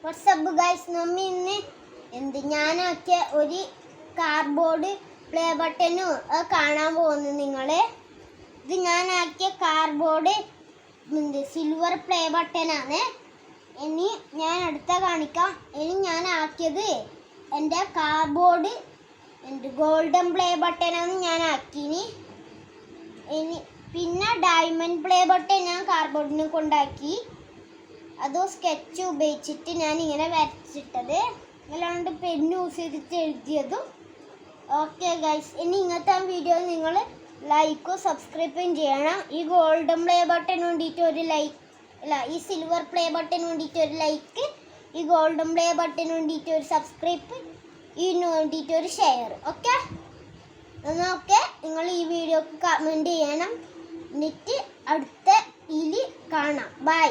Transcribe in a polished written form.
WhatsApp guys നമ്മ ഇന്ന് ഞാനാക്കിയ ഒരു കാർഡ്ബോർഡ് പ്ലേ ബട്ടനും കാണാൻ പോകുന്നു നിങ്ങൾ. ഇത് ഞാനാക്കിയ കാർഡ്ബോർഡ് സിൽവർ പ്ലേ ബട്ടനാണ്. ഇനി ഞാൻ അടുത്ത കാണിക്കാം. ഇനി ഞാൻ ആക്കിയത് എൻ്റെ കാർഡ്ബോർഡ് ഗോൾഡൻ പ്ലേ ബട്ടനാണ് ഞാൻ ആക്കിനി. പിന്നെ ഡയമണ്ട് പ്ലേ ബട്ടൺ ഞാൻ കാർഡ്ബോർഡിനെ കൊണ്ടാക്കി. അത് സ്കെച്ച് ഉപയോഗിച്ചിട്ട് ഞാൻ ഇങ്ങനെ വരച്ചിട്ടത്, അല്ലാണ്ട് പെന്ന് യൂസ് ചെയ്തിട്ട് എഴുതിയതും. ഓക്കെ ഗൈസ്, ഇനി ഇങ്ങനത്തെ വീഡിയോ നിങ്ങൾ ലൈക്കും സബ്സ്ക്രൈബും ചെയ്യണം. ഈ ഗോൾഡൻ പ്ലേ ബട്ടൺ വേണ്ടിയിട്ട് ഒരു ലൈക്ക്, അല്ല ഈ സിൽവർ പ്ലേ ബട്ടൺ വേണ്ടിയിട്ട് ഒരു ലൈക്ക്, ഈ ഗോൾഡൻ പ്ലേ ബട്ടൺ വേണ്ടിയിട്ട് ഒരു സബ്സ്ക്രൈബ്, ഇതിന് വേണ്ടിയിട്ട് ഒരു ഷെയർ. ഓക്കെ, എന്നൊക്കെ നിങ്ങൾ ഈ വീഡിയോക്ക് കമൻറ്റ് ചെയ്യണം. എന്നിട്ട് അടുത്ത ഇതിൽ കാണാം. ബൈ.